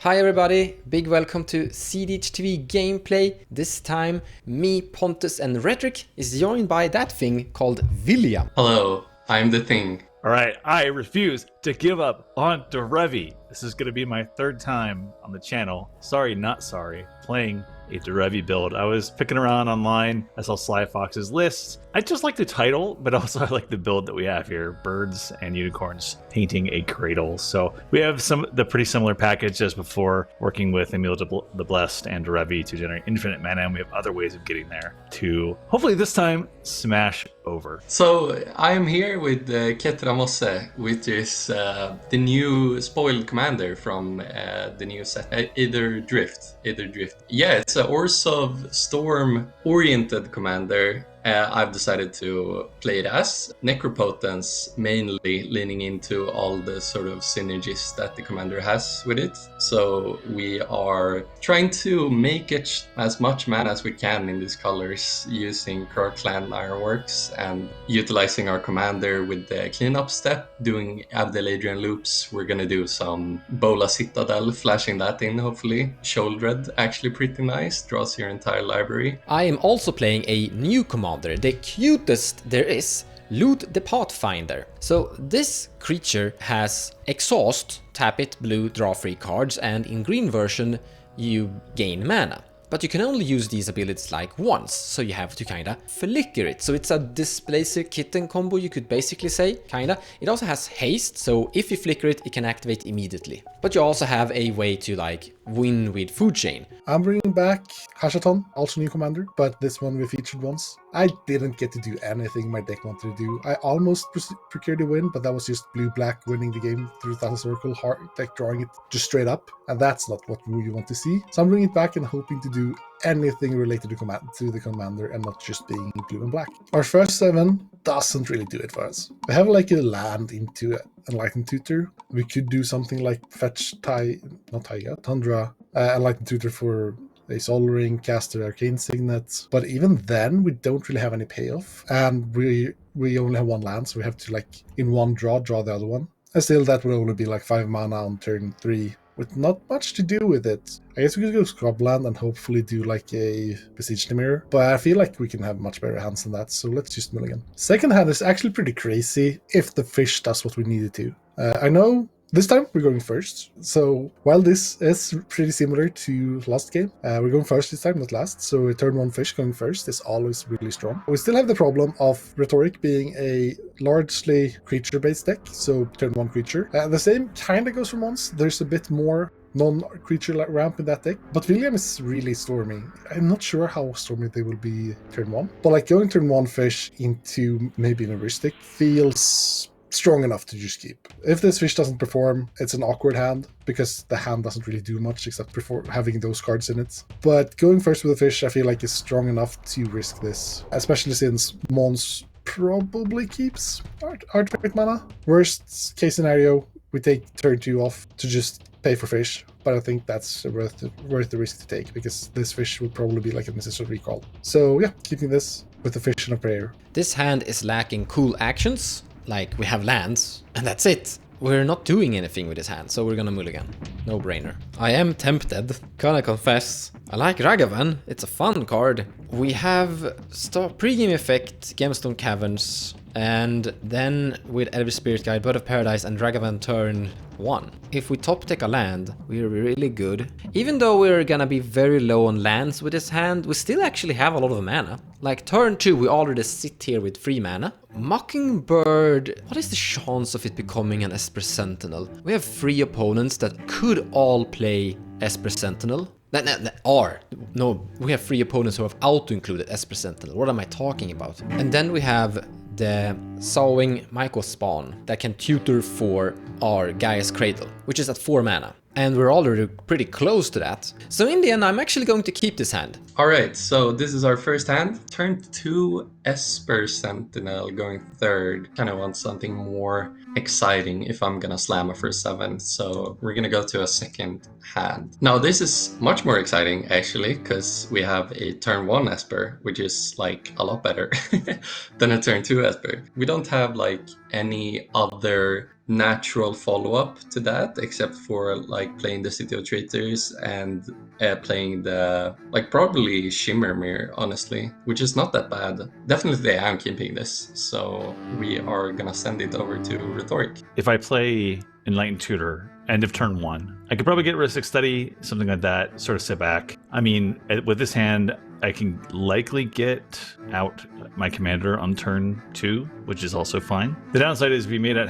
Hi everybody, big welcome to cEDH TV gameplay. This time me, Pontus and Rhetoric is joined by that thing called William. Hello, I'm the thing. All right, I refuse to give up on Derevi. This is going to be my third time on the channel. Sorry, not sorry. Playing a Derevi build. I was picking around online. I saw Sly Fox's list. I just like the title, but also I like the build that we have here. Birds and unicorns painting a cradle. So we have the pretty similar package as before, working with Emil the Blessed and Derevi to generate infinite mana, and we have other ways of getting there to hopefully this time smash over. So I'm here with Ketramose, which is the new spoiled commander from the new set, Either Drift. Yeah, it's a Orzhov Storm-oriented commander. I've decided to play it as Necropotence, mainly leaning into all the sort of synergies that the commander has with it. So we are trying to make it as much mana as we can in these colors using Clan Ironworks and utilizing our commander with the cleanup step, doing Abdel Adrian loops. We're gonna do some Bola Citadel, flashing that in hopefully. Sholdred, actually pretty nice, draws your entire library. I am also playing a new commander, the cutest there is, Loot the Pathfinder. So this creature has exhaust, tap it, blue, draw 3 cards, and in green version you gain mana. But you can only use these abilities like once, so you have to kinda flicker it. So it's a Displacer Kitten combo, you could basically say, kinda. It also has haste, so if you flicker it, it can activate immediately. But you also have a way to like win with Food Chain. I'm bringing back Hashaton, also new commander, but this one we featured once. I didn't get to do anything my deck wanted to do. I almost procured a win, but that was just blue-black winning the game through Thassa's Oracle, hard deck drawing it just straight up, and that's not what we want to see. So I'm bringing it back and hoping to do anything related to the commander and not just being blue and black. Our first 7 doesn't really do it for us. We have like a land into Enlightened Tutor. We could do something like fetch Tundra, Enlightened Tutor for a Soul Ring, caster Arcane Signet, but even then we don't really have any payoff, and we only have 1 land, so we have to like in one draw the other one. And still that will only be like 5 mana on turn 3 with not much to do with it. I guess we could go Scrubland and hopefully do like a Besiege the Mirror, but I feel like we can have much better hands than that, so let's just mill again. Second hand is actually pretty crazy if the fish does what we need it to. I know this time we're going first, so while this is pretty similar to last game, we're going first this time, not last, so a turn 1 fish going first is always really strong. We still have the problem of Rhetoric being a largely creature-based deck, so turn 1 creature. The same kind of goes for Mons. There's a bit more non-creature ramp in that deck, but William is really stormy. I'm not sure how stormy they will be turn 1, but like going turn 1 fish into maybe an heuristic feels strong enough to just keep. If this fish doesn't perform, it's an awkward hand because the hand doesn't really do much except for having those cards in it. But going first with a fish, I feel like is strong enough to risk this, especially since Mons probably keeps Artifact mana. Worst case scenario, we take turn 2 off to just pay for fish, but I think that's worth the risk to take because this fish would probably be like a necessary recall. So yeah, keeping this with a fish and a prayer. This hand is lacking cool actions, like we have lands, and that's it. We're not doing anything with this hand, so we're gonna mulligan. No brainer. I am tempted, gonna confess. I like Ragavan, it's a fun card. We have pre-game effect, Gemstone Caverns, and then with Elvish Spirit Guide, Bird of Paradise, and Ragavan turn 1. If we top deck a land, we're really good. Even though we're gonna be very low on lands with this hand, we still actually have a lot of mana. Like turn 2, we already sit here with 3 mana. Mockingbird, what is the chance of it becoming an Esper Sentinel? We have 3 opponents that could all play Esper Sentinel. No, we have 3 opponents who have auto-included Esper Sentinel. What am I talking about? And then we have the Sowing Myco Spawn that can tutor for our Gaia's Cradle, which is at 4 mana. And we're already pretty close to that. So in the end, I'm actually going to keep this hand. Alright, so this is our first hand. Turn 2 Esper Sentinel going third. Kind of want something more exciting if I'm gonna slam a first 7, so we're gonna go to a second hand. Now this is much more exciting actually, because we have a turn 1 Esper, which is like a lot better than a turn 2 Esper. We don't have like any other natural follow-up to that, except for like playing the City of Traitors and playing the probably Shimmer Mirror, honestly, which is not that bad. Definitely I am keeping this, so we are gonna send it over to Rhetoric. If I play Enlightened Tutor, end of turn 1, I could probably get Rhystic Study, something like that, sort of sit back. I mean, with this hand, I can likely get out my commander on turn 2, which is also fine. The downside is we don't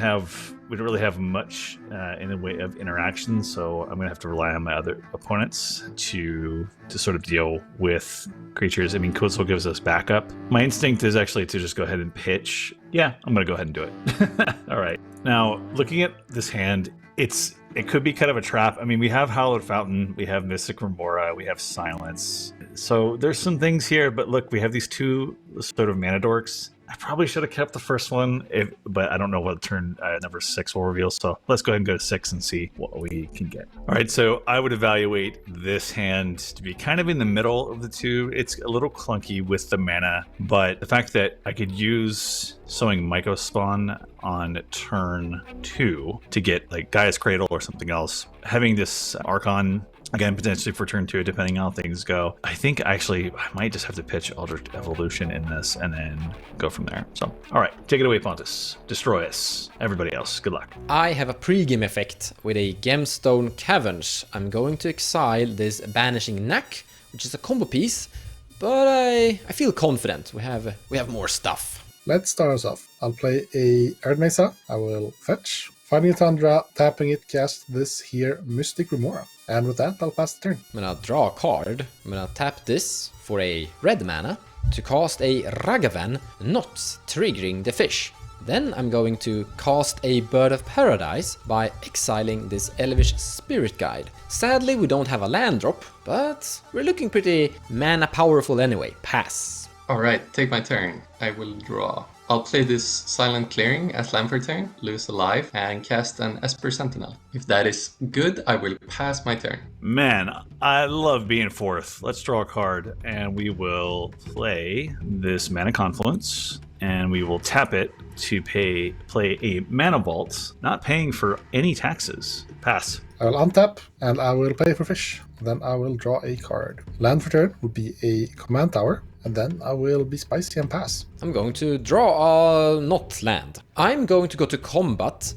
really have much in the way of interaction, so I'm gonna have to rely on my other opponents to sort of deal with creatures. I mean, Code Soul gives us backup. My instinct is actually to just go ahead and pitch. Yeah, I'm gonna go ahead and do it. All right. Now, looking at this hand, it could be kind of a trap. I mean, we have Hallowed Fountain, we have Mystic Remora, we have Silence. So there's some things here, but look, we have these 2 sort of mana dorks. I probably should have kept the first one, but I don't know what turn number 6 will reveal. So let's go ahead and go to 6 and see what we can get. All right, so I would evaluate this hand to be kind of in the middle of the 2. It's a little clunky with the mana, but the fact that I could use Sowing Mycospawn on turn 2 to get like Gaia's Cradle or something else, having this Archon again, potentially for turn 2, depending on how things go. I think actually I might just have to pitch Eldritch Evolution in this and then go from there. So, all right, take it away, Pontus. Destroy us. Everybody else, good luck. I have a pre-game effect with a Gemstone Caverns. I'm going to exile this Banishing Knack, which is a combo piece, but I feel confident. We have more stuff. Let's start us off. I'll play a Earth Mesa. I will fetch. Finding a Tundra, tapping it, cast this here Mystic Remora. And with that, I'll pass the turn. I'm gonna draw a card. I'm gonna tap this for a red mana to cast a Ragavan, not triggering the fish. Then I'm going to cast a Bird of Paradise by exiling this Elvish Spirit Guide. Sadly, we don't have a land drop, but we're looking pretty mana powerful anyway. Pass. Alright, take my turn. I will draw. I'll play this Silent Clearing as land for turn, lose a life, and cast an Esper Sentinel. If that is good, I will pass my turn. Man, I love being 4th. Let's draw a card, and we will play this Mana Confluence, and we will tap it to play a Mana Vault, not paying for any taxes. Pass. I will untap, and I will pay for fish. Then I will draw a card. Land for turn would be a Command Tower. And then I will be spicy and pass. I'm going to draw a not land. I'm going to go to combat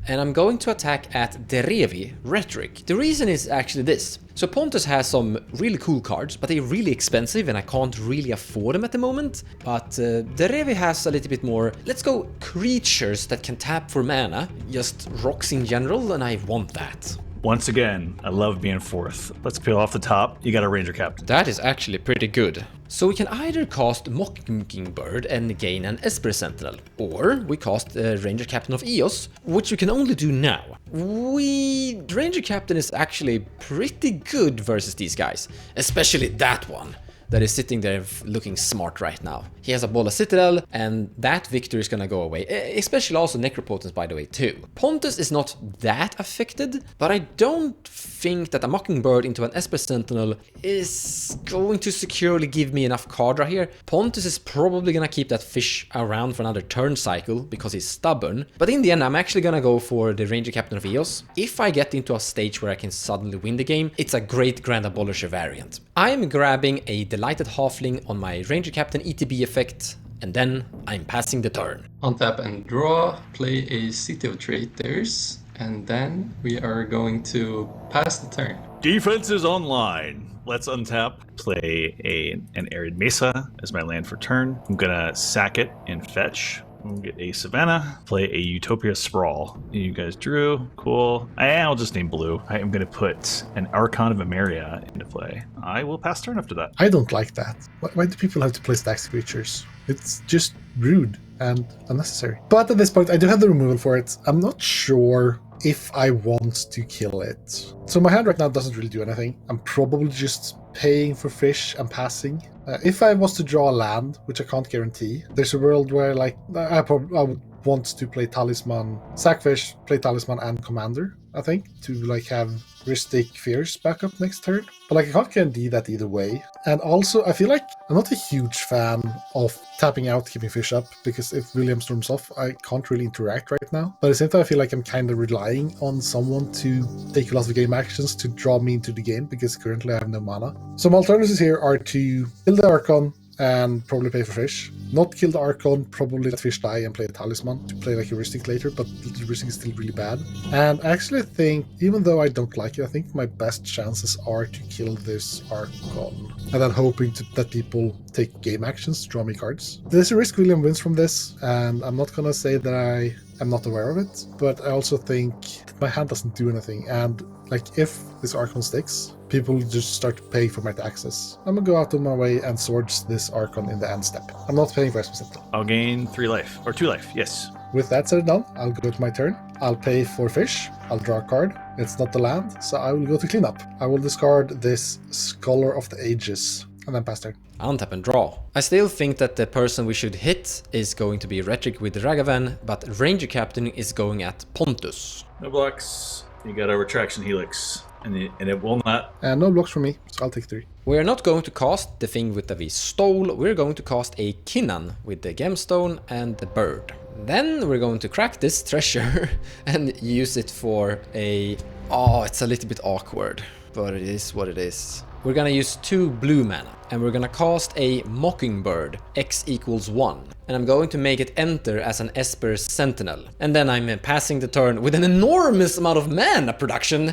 and I'm going to attack at Derevi, Rhetoric. The reason is actually this. So Pontus has some really cool cards, but they're really expensive and I can't really afford them at the moment. But Derevi has a little bit more, let's go creatures that can tap for mana, just rocks in general, and I want that. Once again, I love being 4th. Let's peel off the top. You got a Ranger Captain. That is actually pretty good. So we can either cast Mockingbird and gain an Esper Sentinel, or we cast Ranger Captain of Eos, which we can only do now. Ranger Captain is actually pretty good versus these guys, especially that one that is sitting there looking smart right now. He has a Bola Citadel, and that victory is gonna go away, especially also Necropotence, by the way, too. Pontus is not that affected, but I don't think that a Mockingbird into an Esper Sentinel is going to securely give me enough card right here. Pontus is probably gonna keep that fish around for another turn cycle because he's stubborn, but in the end I'm actually gonna go for the Ranger Captain of Eos. If I get into a stage where I can suddenly win the game, it's a great Grand Abolisher variant. I'm grabbing a Delighted Halfling on my Ranger Captain ETB effect, and then I'm passing the turn. Untap and draw, play a City of Traitors, and then we are going to pass the turn. Defense is online. Let's untap, play an Arid Mesa as my land for turn. I'm gonna sack it and fetch. We'll get a Savannah, play a Utopia Sprawl. You guys drew, cool. I'll just name blue. I am going to put an Archon of Emeria into play. I will pass turn after that. I don't like that. Why do people have to play stacks creatures? It's just rude and unnecessary. But at this point, I do have the removal for it. I'm not sure if I want to kill it. So my hand right now doesn't really do anything. I'm probably just paying for fish and passing. If I was to draw a land, which I can't guarantee, there's a world where I would want to play Talisman, sack fish, play Talisman and Commander, I think, to have Rhystic Fierce back up next turn. But like I can't guarantee that either way. And also, I feel like I'm not a huge fan of tapping out, keeping fish up, because if William storms off, I can't really interact right now. But at the same time, I feel like I'm kind of relying on someone to take a lot of game actions to draw me into the game, because currently I have no mana. So my alternatives here are to kill the Archon and probably pay for fish. Not kill the Archon, probably let fish die and play a Talisman to play like heuristic later, but the heuristic is still really bad. And I actually think, even though I don't like it, I think my best chances are to kill this Archon. And then hoping that people take game actions to draw me cards. There's a risk William wins from this, and I'm not gonna say that I am not aware of it, but I also think my hand doesn't do anything, and like if this Archon sticks, people just start to pay for my taxes. I'm gonna go out of my way and swords this Archon in the end step. I'm not paying for Esper Sentinel. I'll gain 3 life, or 2 life, yes. With that said and done, I'll go to my turn. I'll pay for fish. I'll draw a card. It's not the land, so I will go to cleanup. I will discard this Scholar of the Ages, and then pass turn. Untap and draw. I still think that the person we should hit is going to be Rhetoric with Ragavan, but Ranger Captain is going at Pontus. No blocks. You got a Retraction Helix, and it will not. And no blocks for me, so I'll take 3. We're not going to cast the thing that we stole, we're going to cast a Kinnan with the Gemstone and the bird. Then we're going to crack this treasure and use it for a... Oh, it's a little bit awkward, but it is what it is. We're gonna use 2 blue mana, and we're gonna cast a Mockingbird, X equals 1. And I'm going to make it enter as an Esper Sentinel. And then I'm passing the turn with an enormous amount of mana production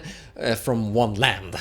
from 1 land.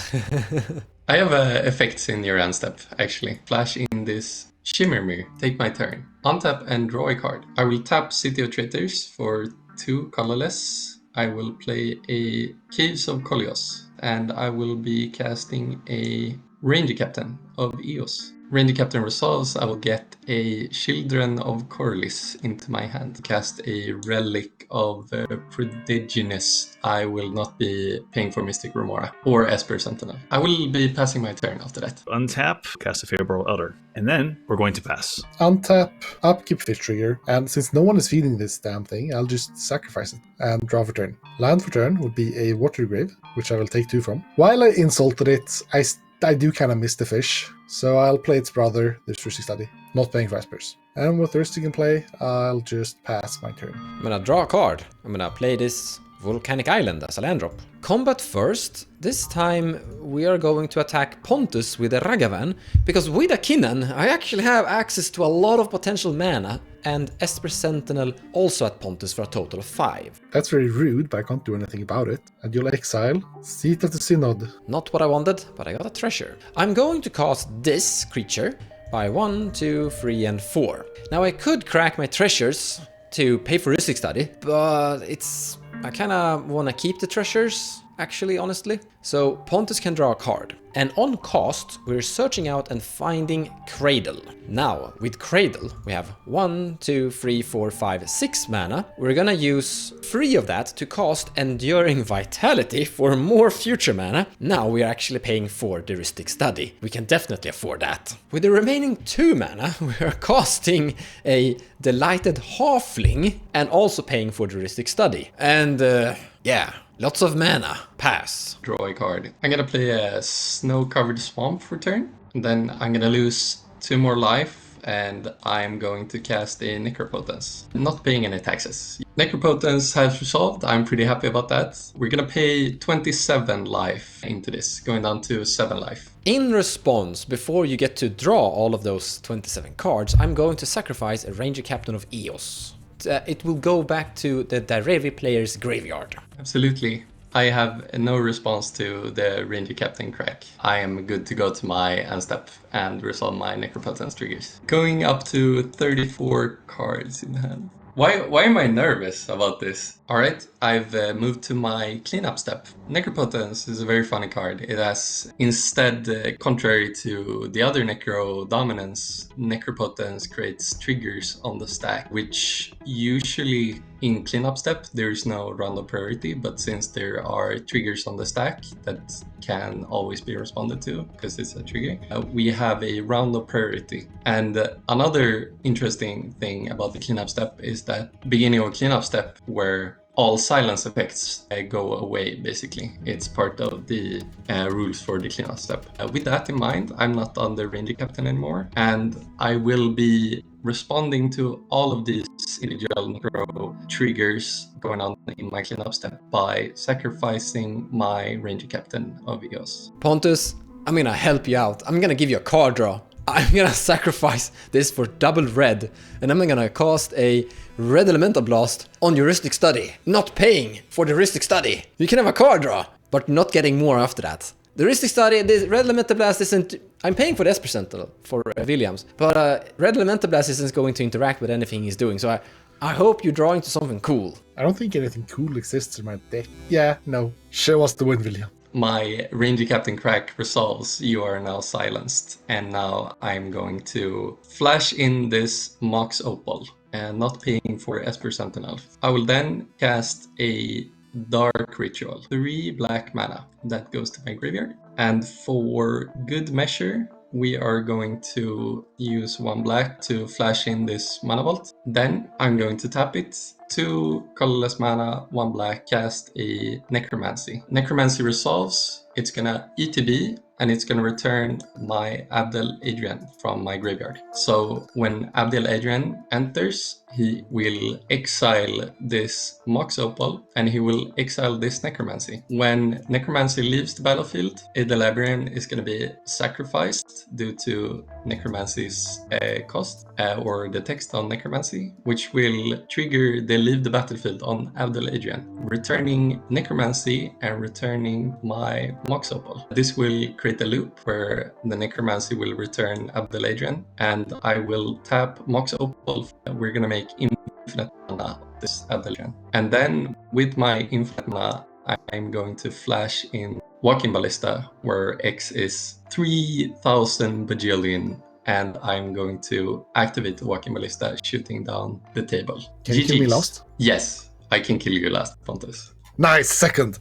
I have effects in your end step, actually. Flash in this Shimmer Mirror. Take my turn. Untap and draw a card. I will tap City of Traitors for 2 colorless. I will play a Caves of Kolios. And I will be casting a Ranger Captain of Eos. Ranger Captain resolves, I will get a Children of Corlys into my hand. Cast a Relic of Prodiginous. I will not be paying for Mystic Remora or Esper Sentinel. I will be passing my turn after that. Untap, cast a Favorable Elder, and then we're going to pass. Untap, upkeep fish trigger, and since no one is feeding this damn thing, I'll just sacrifice it and draw for turn. Land for turn would be a Water Grave, which I will take 2 from. While I insulted it, I do kind of miss the fish, so I'll play its brother, the Thirsty Study, not paying for Espers. And with Thirsty can play, I'll just pass my turn. I'm gonna draw a card. I'm gonna play this Volcanic Island as a land drop. Combat first. This time we are going to attack Pontus with a Ragavan, because with a Kinnan I actually have access to a lot of potential mana, and Esper Sentinel also at Pontus for a total of 5. That's very rude, but I can't do anything about it. And you'll exile Seat of the Synod. Not what I wanted, but I got a treasure. I'm going to cast this creature by 1, 2, 3, and 4. Now I could crack my treasures to pay for Rhystic Study, but I kinda wanna keep the treasures, actually, honestly. So Pontus can draw a card. And on cost, we're searching out and finding Cradle. Now, with Cradle, we have 1, 2, 3, 4, 5, 6 mana. We're gonna use 3 of that to cast Enduring Vitality for more future mana. Now we are actually paying for the Rhystic Study. We can definitely afford that. With the remaining 2 mana, we are casting a Delighted Halfling and also paying for the Rhystic Study. And yeah, lots of mana. Pass. Draw a card. I'm gonna play a Snow-Covered Swamp for turn. And then I'm gonna lose 2 more life, and I'm going to cast a Necropotence. Not paying any taxes. Necropotence has resolved. I'm pretty happy about that. We're gonna pay 27 life into this, going down to 7 life. In response, before you get to draw all of those 27 cards, I'm going to sacrifice a Ranger Captain of Eos. It will go back to the Derevi player's graveyard. Absolutely. I have no response to the Ranger Captain crack. I am good to go to my end step and resolve my Necropotence triggers. Going up to 34 cards in hand. Why am I nervous about this? Alright, I've moved to my cleanup step. Necropotence is a very funny card. It has, instead, contrary to the other Necro dominance, Necropotence creates triggers on the stack, which usually in cleanup step there is no random priority, but since there are triggers on the stack that can always be responded to because it's a trigger, we have a random priority. And another interesting thing about the cleanup step is that beginning of cleanup step, where all silence effects go away, basically. It's part of the rules for the cleanup step. With that in mind, I'm not on the Ranger Captain anymore, and I will be responding to all of these individual necro triggers going on in my cleanup step by sacrificing my Ranger Captain of Eos. Pontus, I'm gonna help you out. I'm gonna give you a card draw. I'm gonna sacrifice this for double red, and I'm gonna cast a Red Elemental Blast on your Heuristic Study, not paying for the Heuristic Study. You can have a card draw, but not getting more after that. The Heuristic Study, the Red Elemental Blast isn't... I'm paying for the S percentile for Williams, but Red Elemental Blast isn't going to interact with anything he's doing, so I hope you're drawing to something cool. I don't think anything cool exists in my deck. Yeah, no. Show us the win, William. My Ranger Captain Crack resolves, you are now silenced, and now I'm going to flash in this Mox Opal, and not paying for Esper Sentinel. I will then cast a Dark Ritual, 3 black mana, that goes to my graveyard. And for good measure, we are going to use 1 black to flash in this Mana Vault. Then I'm going to tap it, 2 colorless mana, 1 black, cast a Necromancy. Necromancy resolves, it's gonna ETB, and it's gonna return my Abdel Adrian from my graveyard. So when Abdel Adrian enters, he will exile this Mox Opal, and he will exile this Necromancy. When Necromancy leaves the battlefield, Abdel Adrian is gonna be sacrificed due to Necromancy's cost, or the text on Necromancy, which will trigger the leave the battlefield on Abdel Adrian, returning Necromancy and returning my Mox Opal. This will create a loop where the Necromancy will return Abdel Adrian, and I will tap Mox Opal. We're gonna make infinite mana of this Abdel Adrian. And then with my infinite mana, I'm going to flash in Walking Ballista, where X is 3000 bajillion, and I'm going to activate the Walking Ballista, shooting down the table. Can you kill me last? Yes, I can kill you last, Pontus. Nice, second.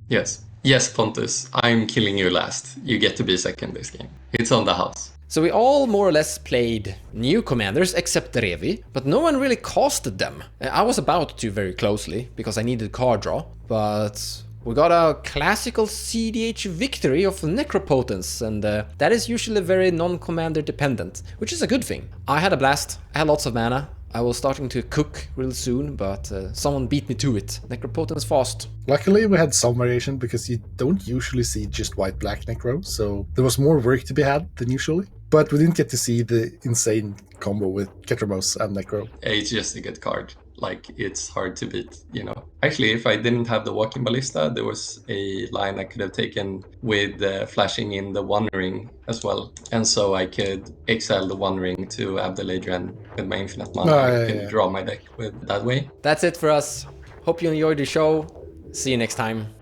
Yes, Pontus, I'm killing you last. You get to be second this game. It's on the house. So we all more or less played new commanders except Derevi, but no one really casted them. I was about to very closely because I needed card draw, but we got a classical cEDH victory of Necropotence, and that is usually very non-commander dependent, which is a good thing. I had a blast, I had lots of mana. I was starting to cook real soon, but someone beat me to it. Necropotence fast. Luckily, we had some variation because you don't usually see just white-black Necro, so there was more work to be had than usually. But we didn't get to see the insane combo with Ketramose and Necro. It's just a good card. Like, it's hard to beat, you know. Actually, if I didn't have the Walking Ballista, there was a line I could have taken with flashing in the One Ring as well. And so I could exile the One Ring to Abdel Adrian with my infinite mana. I could draw my deck with that way. That's it for us. Hope you enjoyed the show. See you next time.